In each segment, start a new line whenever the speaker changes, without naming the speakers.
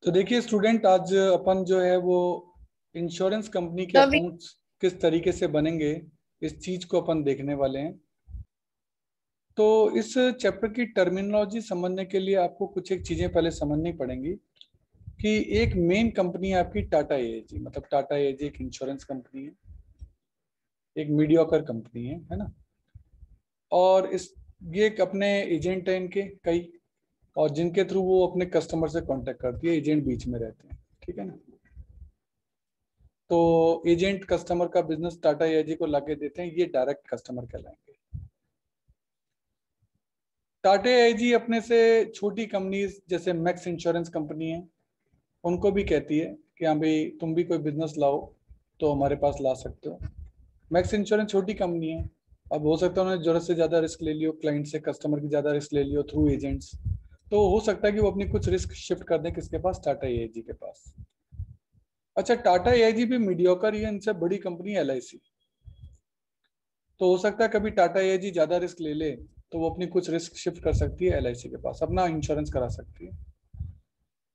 तो देखिए स्टूडेंट, आज अपन जो है वो इंश्योरेंस कंपनी के
रवि।
अकाउंट्स किस तरीके से बनेंगे, इस चीज को अपन देखने वाले हैं। तो इस चैप्टर की टर्मिनोलॉजी समझने के लिए आपको कुछ एक चीजें पहले समझनी पड़ेंगी कि एक मेन कंपनी है आपकी टाटा एआईजी। मतलब टाटा एआईजी एक इंश्योरेंस कंपनी है, एक मीडियोकर कंपनी है ना। और इस ये एक अपने एजेंट है इनके कई, और जिनके थ्रू वो अपने कस्टमर से कांटेक्ट करती है। एजेंट बीच में रहते हैं, ठीक है ना। तो एजेंट कस्टमर का बिजनेस टाटा एआईजी को लाके देते हैं, ये डायरेक्ट कस्टमर कहलाएंगे। टाटा एआईजी अपने से छोटी कंपनीज जैसे मैक्स इंश्योरेंस कंपनी है, उनको भी कहती है कि हाँ भाई तुम भी कोई बिजनेस लाओ तो हमारे पास ला सकते हो। मैक्स इंश्योरेंस छोटी कंपनी है, अब हो सकता है उन्होंने जरूरत से ज्यादा रिस्क ले लियो, क्लाइंट से कस्टमर की ज्यादा रिस्क ले लियो थ्रू एजेंट्स। तो हो सकता है कि वो अपनी कुछ रिस्क शिफ्ट कर दें किसके पास, टाटा एआईजी के पास। अच्छा, टाटा एआईजी भी मीडियोकर ही है, इनसे बड़ी कंपनी एलआईसी। तो हो सकता है कभी टाटा एआईजी ज्यादा रिस्क ले ले तो वो अपनी कुछ रिस्क शिफ्ट कर सकती है एलआईसी के पास, अपना इंश्योरेंस करा सकती है।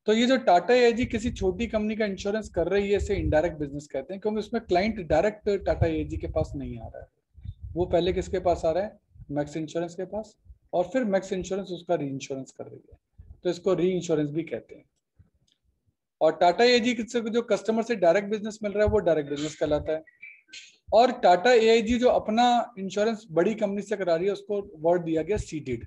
तो ये जो टाटा एआईजी किसी छोटी कंपनी का इंश्योरेंस कर रही है, इसे इनडायरेक्ट बिजनेस कहते हैं, क्योंकि उसमें क्लाइंट डायरेक्ट टाटा एआईजी के पास नहीं आ रहा है। वो पहले किसके पास आ रहा है, मैक्स इंश्योरेंस के पास, और फिर मैक्स इंश्योरेंस उसका री इंश्योरेंस कर रही है। तो इसको री इंश्योरेंस भी कहते हैं। और टाटा एआईजी से जो कस्टमर से डायरेक्ट बिजनेस मिल रहा है वो डायरेक्ट बिजनेस कहलाता है। और टाटा एआईजी जो अपना इंश्योरेंस बड़ी कंपनी से करा रही है, उसको वर्ड दिया गया सीडेड,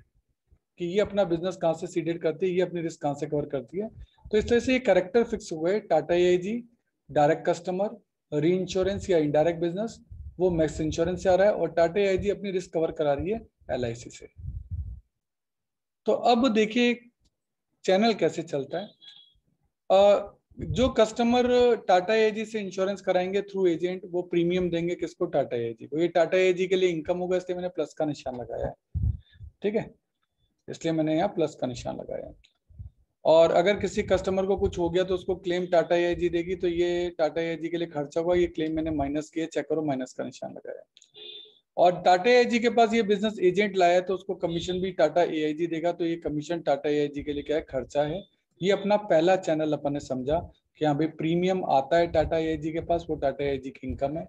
कि ये अपना बिजनेस कहाँ से सीडेड करती है, ये अपनी रिस्क कहाँ से कवर करती है। तो इस तरह से ये कैरेक्टर फिक्स हुए, टाटा एआईजी डायरेक्ट कस्टमर, री इंश्योरेंस या इनडायरेक्ट बिजनेस वो मैक्स इंश्योरेंस से आ रहा है, और टाटा एआईजी अपनी रिस्क कवर करा रही है एलआईसी से। तो अब देखिए चैनल कैसे चलता है। जो कस्टमर टाटा एआईजी से इंश्योरेंस कराएंगे थ्रू एजेंट, वो प्रीमियम देंगे किसको, टाटा एआईजी को। ये टाटा एआईजी के लिए इनकम होगा, इसलिए मैंने प्लस का निशान लगाया है, ठीक है। इसलिए मैंने यहाँ प्लस का निशान लगाया है। और अगर किसी कस्टमर को कुछ हो गया तो उसको क्लेम टाटा एआईजी देगी, तो ये टाटा एआईजी के लिए खर्चा हुआ, ये क्लेम मैंने माइनस किया, चेक करो माइनस का निशान लगाया। और टाटा एआईजी के पास ये बिजनेस एजेंट लाया है तो उसको कमीशन भी टाटा एआईजी देगा, तो ये कमीशन टाटा एआईजी के लिए क्या है, खर्चा है। ये अपना पहला चैनल अपन ने समझा कि हाँ भाई प्रीमियम आता है टाटा एआईजी के पास, वो टाटा एआईजी की इनकम है।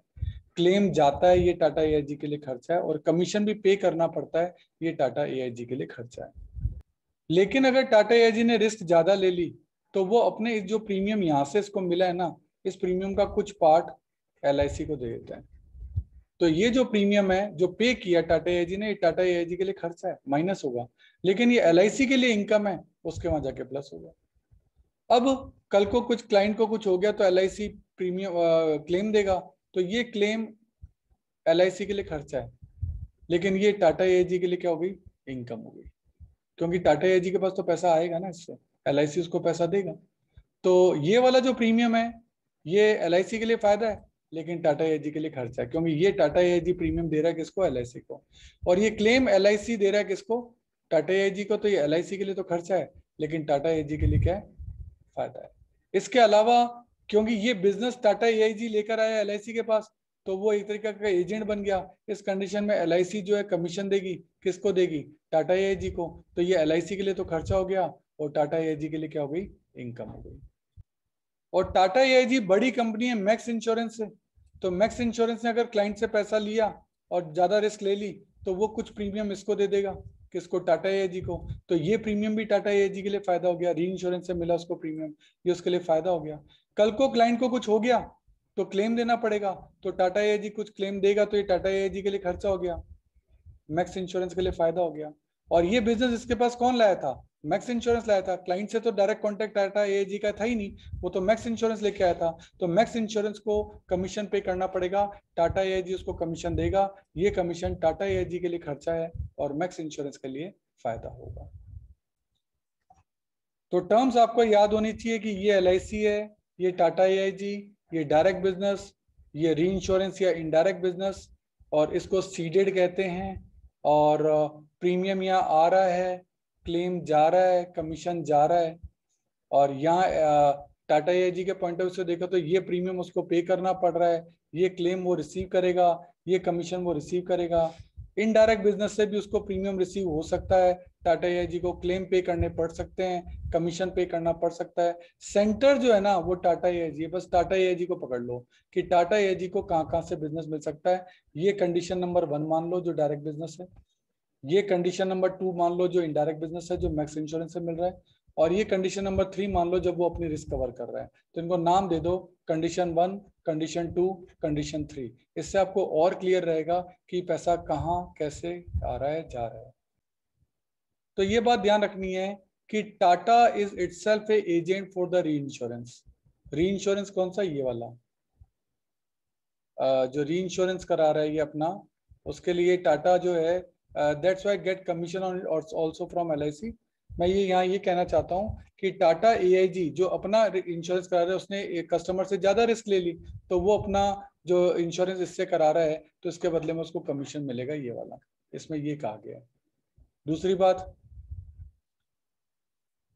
क्लेम जाता है, ये टाटा एआईजी के लिए खर्चा है, और कमीशन भी पे करना पड़ता है, ये टाटा एआईजी के लिए खर्चा है। लेकिन अगर टाटा एआईजी ने रिस्क ज्यादा ले ली तो वो अपने जो प्रीमियम यहाँ से इसको मिला है ना, इस प्रीमियम का कुछ पार्ट एलआईसी को दे देता है। तो ये जो प्रीमियम है जो पे किया टाटा एआईजी ने, ये टाटा एआईजी के लिए खर्चा है, माइनस होगा। लेकिन ये एलआईसी के लिए इनकम है, उसके वहां जाके प्लस होगा। अब कल को कुछ क्लाइंट को कुछ हो गया तो एलआईसी प्रीमियम क्लेम देगा, तो ये क्लेम एलआईसी के लिए खर्चा है, लेकिन ये टाटा एआईजी के लिए क्या हो गई, इनकम हो गई। क्योंकि टाटा एआईजी के पास तो पैसा आएगा ना इससे, एलआईसी उसको पैसा देगा। तो ये वाला जो प्रीमियम है ये एलआईसी के लिए फायदा है, लेकिन टाटा एआईजी के लिए खर्चा है, क्योंकि ये टाटा एआईजी प्रीमियम दे रहा है किसको, एलआईसी को। और ये क्लेम एलआईसी दे रहा है किसको, टाटा एआईजी को। तो ये एलआईसी के लिए तो खर्चा है, लेकिन टाटा एआईजी के लिए क्या है, फायदा है। इसके अलावा क्योंकि ये बिजनेस टाटा एआईजी लेकर आया एलआईसी के पास, तो वो एक तरीके का एजेंट बन गया। इस कंडीशन में एलआईसी जो है कमीशन देगी, किसको देगी, टाटा एआईजी को। तो ये एलआईसी के लिए तो खर्चा हो गया, और टाटा एआईजी के लिए क्या हो गई, इनकम हो गई। और टाटा एआईजी बड़ी कंपनी है मैक्स इंश्योरेंस से, तो मैक्स इंश्योरेंस ने अगर क्लाइंट से पैसा लिया और ज्यादा रिस्क ले ली तो वो कुछ प्रीमियम इसको दे देगा, किसको, टाटा एआईजी को। तो ये प्रीमियम भी टाटा एआईजी के लिए फायदा हो गया, री इंश्योरेंस से मिला उसको प्रीमियम, ये उसके लिए फायदा हो गया। कल को क्लाइंट को कुछ हो गया तो क्लेम देना पड़ेगा, तो टाटा एआईजी कुछ क्लेम देगा, तो ये टाटा एआईजी के लिए खर्चा हो गया, मैक्स इंश्योरेंस के लिए फायदा हो गया। और ये बिजनेस इसके पास कौन लाया था, मैक्स इंश्योरेंस लाया था। क्लाइंट से तो डायरेक्ट कॉन्टेक्ट टाटा एआईजी का था ही नहीं, वो तो मैक्स इंश्योरेंस लेके आया था। तो मैक्स इंश्योरेंस को कमीशन पे करना पड़ेगा, टाटा एआईजी उसको कमीशन देगा, ये कमीशन टाटा एआईजी के लिए खर्चा है और मैक्स इंश्योरेंस के लिए फायदा होगा। तो टर्म्स आपको याद होनी चाहिए कि ये एलआईसी है, ये टाटा एआईजी, ये डायरेक्ट बिजनेस, ये री इंश्योरेंस या इनडायरेक्ट बिजनेस, और इसको सीडेड कहते हैं। और प्रीमियम यहाँ आ रहा है, क्लेम जा रहा है, कमीशन जा रहा है। और यहाँ टाटा एआईजी के पॉइंट ऑफ व्यू से देखो तो ये प्रीमियम उसको पे करना पड़ रहा है, ये क्लेम वो रिसीव करेगा, ये कमीशन वो रिसीव करेगा। इनडायरेक्ट बिजनेस से भी उसको प्रीमियम रिसीव हो सकता है, टाटा एआईजी को क्लेम पे करने पड़ सकते हैं, कमीशन पे करना पड़ सकता है। सेंटर जो है ना वो टाटा एआईजी है, बस टाटा एआईजी को पकड़ लो कि टाटा एआईजी को कहाँ कहाँ से बिजनेस मिल सकता है। ये कंडीशन नंबर 1 मान लो जो डायरेक्ट बिजनेस है, ये कंडीशन नंबर 2 मान लो जो इनडायरेक्ट बिजनेस है जो मैक्स इंश्योरेंस से मिल रहा है, और ये कंडीशन नंबर 3 मान लो जब वो अपनी रिस्क कवर कर रहा है। तो इनको नाम दे दो कंडीशन 1, कंडीशन 2, कंडीशन 3। इससे आपको और क्लियर रहेगा कि पैसा कहाँ कैसे आ रहा है जा रहा है। तो ये बात ध्यान रखनी है कि Tata is itself A agent for the री इंश्योरेंस। री इंश्योरेंस कौन सा, ये वाला जो री इंश्योरेंस करा रहा है ये अपना, उसके लिए टाटा जो है that's why get commission on also from LIC. मैं ये यहाँ ये कहना चाहता हूँ कि टाटा एआईजी जो अपना इंश्योरेंस करा रहा है उसने एक कस्टमर से ज्यादा रिस्क ले ली, तो वो अपना जो इंश्योरेंस इससे करा रहा है तो इसके बदले में उसको कमीशन मिलेगा, ये वाला इसमें ये कहा गया है। दूसरी बात,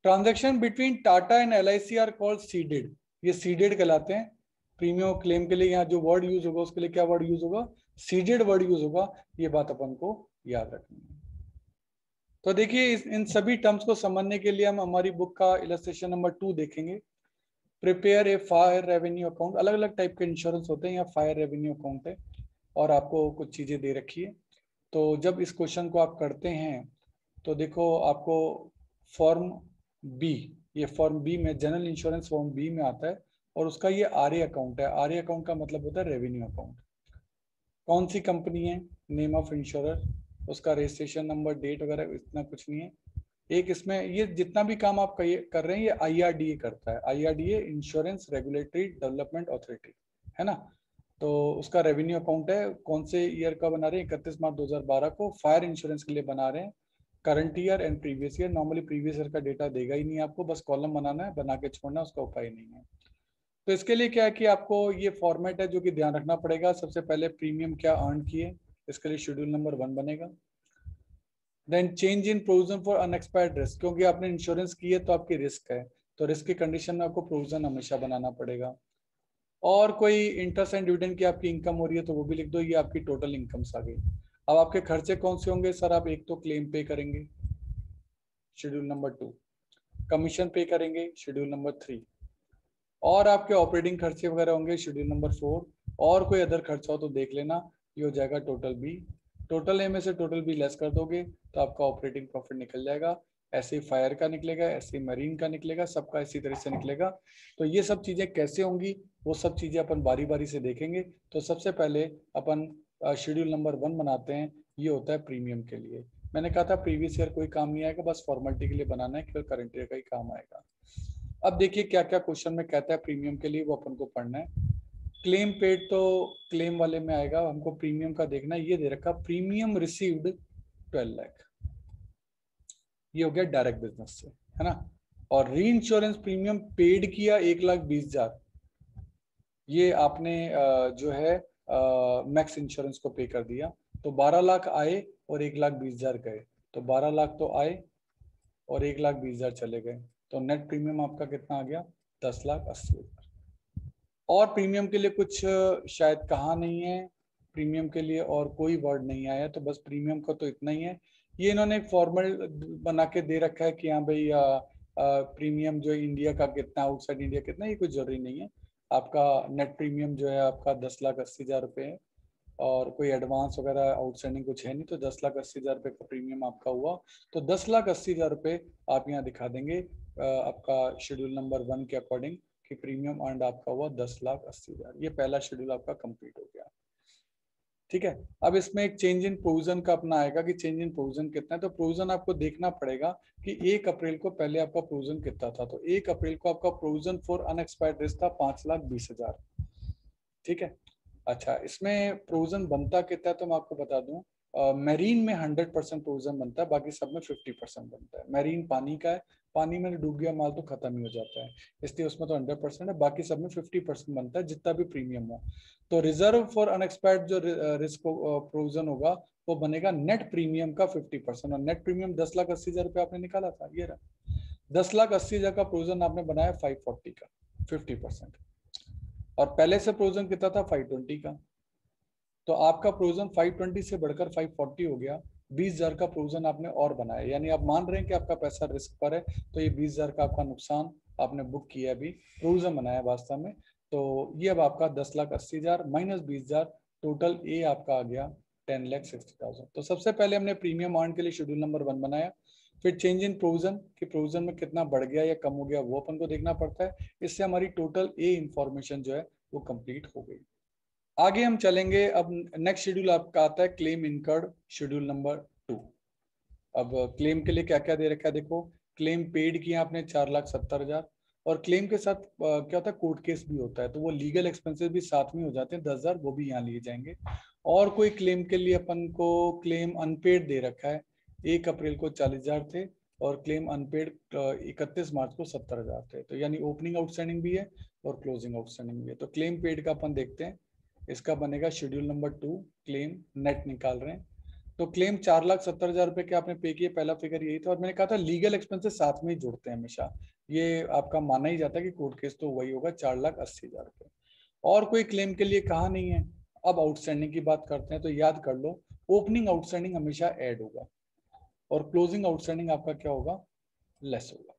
transaction between Tata and LIC are called ceded, ये सीडेड कहलाते हैं। प्रीमियम क्लेम के लिए यहाँ जो वर्ड यूज होगा उसके लिए क्या वर्ड यूज होगा, सीडेड वर्ड यूज होगा। ये बात अपन को याद रखनी है। तो देखिए इन सभी टर्म्स को समझने के लिए हम हमारी बुक का इलस्ट्रेशन नंबर 2 देखेंगे। Prepare a fire revenue account, अलग अलग टाइप के इंश्योरेंस होते हैं, यहाँ फायर रेवेन्यू अकाउंट है और आपको कुछ चीजें दे रखी है। तो जब इस क्वेश्चन को आप करते हैं तो देखो आपको फॉर्म बी, ये फॉर्म बी में जनरल इंश्योरेंस फॉर्म बी में आता है और उसका ये आरए अकाउंट है। आरए अकाउंट का मतलब होता है रेवेन्यू अकाउंट। कौन सी कंपनी है, नेम ऑफ इंश्योरर, उसका रजिस्ट्रेशन नंबर, डेट वगैरह इतना कुछ नहीं है। एक इसमें ये जितना भी काम आप कर रहे हैं ये आईआरडीए करता है, IRDA insurance regulatory development authority है ना। तो उसका रेवेन्यू अकाउंट है, कौन से ईयर का बना रहे हैं, 31 मार्च 2012 को फायर इंश्योरेंस के लिए बना रहे हैं। Current year and previous year, normally previous year का डेटा देगा ही नहीं आपको, बस कॉलम बनाना है, बना के छोड़ना, उसका उपाय नहीं है। तो इसके लिए क्या है कि आपको ये फॉर्मेट है जो कि ध्यान रखना पड़ेगा। सबसे पहले प्रीमियम क्या अर्न किए, इसके लिए शेड्यूल नंबर 1 बनेगा। Then change in provision for unexpired risk, क्योंकि आपने इंश्योरेंस की है तो आपकी रिस्क है, तो रिस्क की कंडीशन में आपको प्रोविजन हमेशा बनाना पड़ेगा। और कोई इंटरेस्ट एंड डिविडेंड की आपकी इनकम हो रही है तो वो भी लिख दो, ये आपकी टोटल इनकम्स आ गई। अब आपके खर्चे कौन से होंगे सर, आप एक तो क्लेम पे करेंगे शेड्यूल नंबर 2, कमीशन पे करेंगे शेड्यूल नंबर 3, और आपके ऑपरेटिंग खर्चे वगैरह होंगे शेड्यूल नंबर 4, और कोई अदर खर्चा हो तो देख लेना, ये हो जाएगा टोटल बी। टोटल ए में से टोटल बी लेस कर दोगे तो आपका ऑपरेटिंग प्रॉफिट निकल जाएगा। ऐसे ही फायर का निकलेगा, ऐसे ही मरीन का निकलेगा, सबका इसी तरह से निकलेगा। तो ये सब चीजें कैसे होंगी वो सब चीजें अपन बारी बारी से देखेंगे। तो सबसे पहले अपन शेड्यूल नंबर 1 बनाते हैं, ये होता है प्रीमियम के लिए। मैंने कहा था प्रीवियस ईयर कोई काम नहीं आएगा, बस फॉर्मेलिटी के लिए बनाना है, केवल करंट ईयर का ही काम आएगा। अब देखिए क्या क्या क्वेश्चन में कहता है प्रीमियम के लिए, वो अपन को पढ़ना है। क्लेम पेड तो क्लेम वाले में आएगा, हमको प्रीमियम का देखना है। ये दे रखा प्रीमियम रिसीव्ड 12 लाख, ये हो गया डायरेक्ट बिजनेस से, है ना। और री इंश्योरेंस प्रीमियम पेड किया 1,20,000, ये आपने जो है मैक्स इंश्योरेंस को पे कर दिया। तो 12 लाख आए और 1,20,000 गए, तो 12 लाख तो आए और 1,20,000 चले गए, तो नेट प्रीमियम आपका कितना आ गया, 10,80,000। और प्रीमियम के लिए कुछ शायद कहा नहीं है, प्रीमियम के लिए और कोई वर्ड नहीं आया, तो बस प्रीमियम का तो इतना ही है। ये इन्होंने एक फॉर्मल बना के दे रखा है कि हाँ भाई प्रीमियम जो इंडिया का कितना, आउटसाइड इंडिया कितना, ये कुछ जरूरी नहीं है। आपका नेट प्रीमियम जो है आपका 10,80,000 रुपये है, और कोई एडवांस वगैरह आउटस्टैंडिंग कुछ है नहीं, तो 10,80,000 रुपये का प्रीमियम आपका हुआ। तो 10,80,000 रुपये आप यहाँ दिखा देंगे आपका शेड्यूल नंबर 1 के अकॉर्डिंग कि प्रीमियम अर्न आपका हुआ 10,80,000। ये पहला शेड्यूल आपका कंप्लीट हो गया, ठीक है। अब इसमें एक चेंज इन प्रोविजन का अपना आएगा कि चेंज इन प्रोविजन कितना है। तो प्रोविजन आपको देखना पड़ेगा कि 1 अप्रैल को पहले आपका प्रोविजन कितना था। तो 1 अप्रैल को आपका प्रोविजन फॉर अनएक्सपायर्ड रिस्क था 5,20,000, ठीक है। अच्छा, इसमें प्रोविजन बनता कितना है तो मैं आपको बता दूं, मैरीन में 100% प्रोविजन बनता है, बाकी सब में 50% बनता है। मैरीन पानी का है, पानी में डूब गया माल तो खत्म ही हो जाता है, इसलिए उसमें तो 100% है, बाकी सब में 50% बनता है जितना भी प्रीमियम हो। तो रिजर्व फॉर अनएक्सपायर्ड जो रिस्क प्रोविजन होगा वो बनेगा नेट प्रीमियम का 50%, और नेट प्रीमियम 10,80,000 रुपये आपने निकाला था, ये रहा 10,80,000 का प्रोविजन आपने बनाया 540 का 50%, और पहले से प्रोविजन कितना था 520 का। तो आपका प्रोविजन 520 से बढ़कर 540 हो गया, 20,000 का प्रोविजन आपने और बनाया, यानी आप मान रहे हैं कि आपका पैसा रिस्क पर है, तो ये 20,000 का आपका नुकसान आपने बुक किया, अभी प्रोविजन बनाया वास्तव में। तो ये अब आपका 10,80,000 माइनस 20,000, टोटल ए आपका आ गया 10,60,000। तो सबसे पहले हमने प्रीमियम अर्न के लिए शेड्यूल नंबर 1 बनाया, फिर चेंज इन प्रोविजन कि प्रोविजन में कितना बढ़ गया या कम हो गया वो अपन को देखना पड़ता है। इससे हमारी टोटल ए इंफॉर्मेशन जो है वो कंप्लीट हो गई। आगे हम चलेंगे, अब नेक्स्ट शेड्यूल आपका आता है क्लेम इनकर्ड, शेड्यूल नंबर 2। अब क्लेम के लिए क्या क्या दे रखा है देखो, क्लेम पेड किया आपने 4,70,000, और क्लेम के साथ क्या होता है, कोर्ट केस भी होता है, तो वो लीगल एक्सपेंसेस भी साथ में हो जाते हैं 10,000, वो भी यहाँ लिए जाएंगे। और कोई क्लेम के लिए अपन को क्लेम अनपेड दे रखा है, 1 अप्रैल को 40,000 थे और क्लेम अनपेड 31 मार्च को 70,000 थे, तो यानी ओपनिंग आउटस्टैंडिंग भी है और क्लोजिंग आउटस्टैंडिंग भी है। तो क्लेम पेड का अपन देखते हैं, इसका बनेगा शेड्यूल नंबर 2, क्लेम नेट निकाल रहे हैं। तो क्लेम 4,70,000 रुपए के आपने पे किए, पहला फिगर यही था, और मैंने कहा था लीगल एक्सपेंसेस साथ में ही जुड़ते हैं हमेशा, ये आपका माना ही जाता है कि कोर्ट केस तो वही होगा 4,80,000 रुपए। और कोई क्लेम के लिए कहा नहीं है। अब आउटस्टैंडिंग की बात करते हैं, तो याद कर लो ओपनिंग आउटस्टैंडिंग हमेशा ऐड होगा और क्लोजिंग आउटस्टैंडिंग आपका क्या होगा, लेस होगा।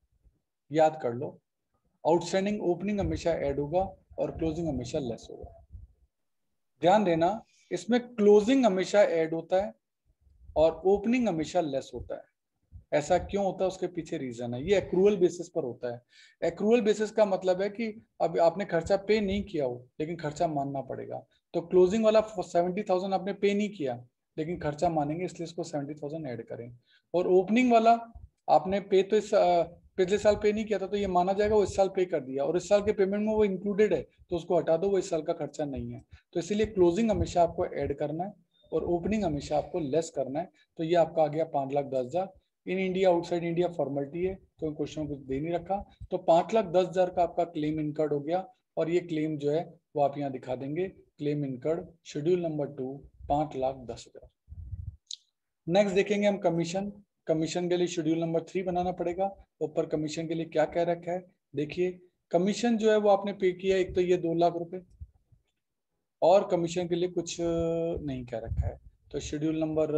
याद कर लो, आउटस्टैंडिंग ओपनिंग हमेशा ऐड होगा और क्लोजिंग हमेशा लेस होगा। ध्यान देना, इसमें क्लोजिंग हमेशा ऐड होता है और ओपनिंग हमेशा लेस होता है। ऐसा क्यों होता है, उसके पीछे रीजन है, ये एक्रूअल बेसिस पर होता है। एक्रूअल बेसिस का मतलब है कि अब आपने खर्चा पे नहीं किया हो लेकिन खर्चा मानना पड़ेगा, तो क्लोजिंग वाला 70,000 आपने पे नहीं किया लेकिन खर्चा मानेंगे, इसलिए इसको 70,000 ऐड करें। और ओपनिंग वाला आपने पे तो इस पिछले साल पे नहीं किया था, तो ये माना जाएगा वो इस साल पे कर दिया और इस साल के पेमेंट में वो इंक्लूडेड है, तो उसको हटा दो, वो इस साल का खर्चा नहीं है। तो इसीलिए क्लोजिंग हमेशा आपको ऐड करना है और ओपनिंग हमेशा आपको लेस करना है। तो ये आपका आ गया 5,10,000। In India outside India formality है, तो क्वेश्चन कुछ दे नहीं रखा, तो 5,10,000 का आपका क्लेम इनकर्ड हो गया। और ये क्लेम जो है वो आप यहाँ दिखा देंगे, claim incurred schedule number 2, 5,10,000। Next देखेंगे हम कमीशन। कमीशन के लिए शेड्यूल नंबर 3 बनाना पड़ेगा। ऊपर कमीशन के लिए क्या कह रखा है देखिए, कमीशन जो है वो आपने पे किया, एक तो ये 2 लाख रुपए, और कमीशन के लिए कुछ नहीं कह रखा है। तो शेड्यूल नंबर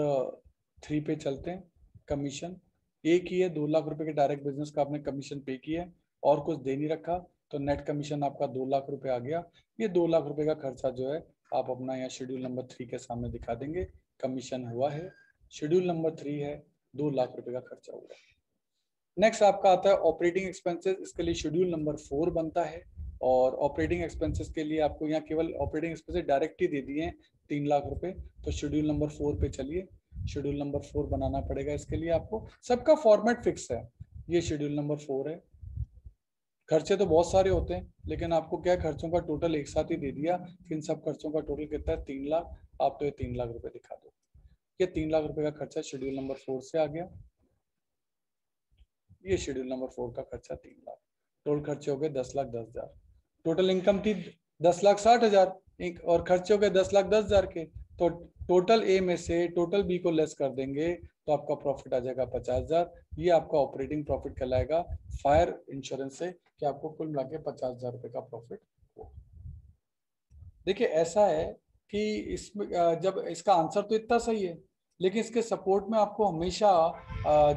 3 पे चलते हैं। कमीशन एक ही है, 2 लाख रुपए के डायरेक्ट बिजनेस का आपने कमीशन पे किया है और कुछ दे नहीं रखा, तो नेट कमीशन आपका 2 लाख रुपए आ गया। ये 2 लाख रुपए का खर्चा जो है आप अपना यहाँ शेड्यूल नंबर 3 के सामने दिखा देंगे, कमीशन हुआ है, शेड्यूल नंबर 3 है, 2 लाख रुपए का खर्चा हुआ। नेक्स्ट आपका आता है ऑपरेटिंग एक्सपेंसेस, इसके लिए शेड्यूल नंबर 4 बनता है। और ऑपरेटिंग एक्सपेंसेस के लिए आपको यहाँ केवल ऑपरेटिंग एक्सपेंसेस डायरेक्ट ही दे दिए हैं 3 लाख रुपए। तो शेड्यूल नंबर 4 पे चलिए, शेड्यूल नंबर 4 बनाना पड़ेगा, इसके लिए आपको सबका फॉर्मेट फिक्स है। ये शेड्यूल नंबर 4 है। खर्चे तो बहुत सारे होते हैं लेकिन आपको क्या खर्चों का टोटल एक साथ ही दे दिया, इन सब खर्चों का टोटल कितना है 3 लाख। आप तो ये 3 लाख रुपए दिखा दो, ये 3 लाख रुपए का खर्चा शेड्यूल नंबर 4 से आ गया। ये शेड्यूल नंबर 4 का खर्चा 3 लाख। टोटल खर्चे हो गए 10,10,000। टोटल इनकम थी 10,60,000 और खर्चे हो गए 10,10,000 के। तो टोटल ए में से टोटल बी को लेस कर देंगे तो आपका प्रॉफिट आ जाएगा 50,000। ये आपका ऑपरेटिंग प्रॉफिट कहलाएगा फायर इंश्योरेंस से, कि आपको कुल मिला के 50,000 रुपए का प्रॉफिट हो। देखिए ऐसा है कि इसमें जब इसका आंसर तो इतना सही है लेकिन इसके सपोर्ट में आपको हमेशा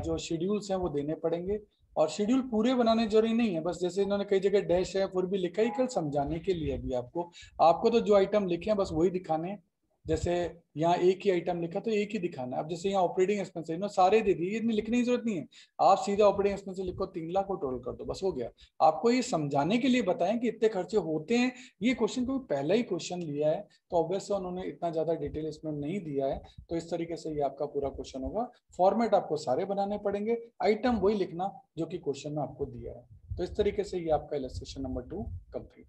जो शेड्यूल्स हैं वो देने पड़ेंगे। और शेड्यूल पूरे बनाने जरूरी नहीं है, बस जैसे इन्होंने कई जगह डैश है फिर भी लिखा ही, कल समझाने के लिए भी आपको तो जो आइटम लिखे हैं बस वही दिखाने हैं। जैसे यहाँ एक ही आइटम लिखा तो एक ही दिखाना है। अब जैसे यहाँ ऑपरेटिंग एक्सपेंस इन्होंने सारे दे दिए, इतनी लिखने की जरूरत नहीं है, आप सीधा ऑपरेटिंग एक्सपेंस लिखो 3 लाख को टोटल कर दो, बस हो गया। आपको ये समझाने के लिए बताएं कि इतने खर्चे होते हैं। ये क्वेश्चन को पहला ही क्वेश्चन लिया है तो ऑब्वियसली उन्होंने इतना ज्यादा डिटेल इसमें नहीं दिया है, तो इस तरीके से ये आपका पूरा क्वेश्चन होगा। फॉर्मेट आपको सारे बनाने पड़ेंगे, आइटम वही लिखना जो कि क्वेश्चन में आपको दिया है। तो इस तरीके से ये आपका इलस्ट्रेशन नंबर 2 कंप्लीट।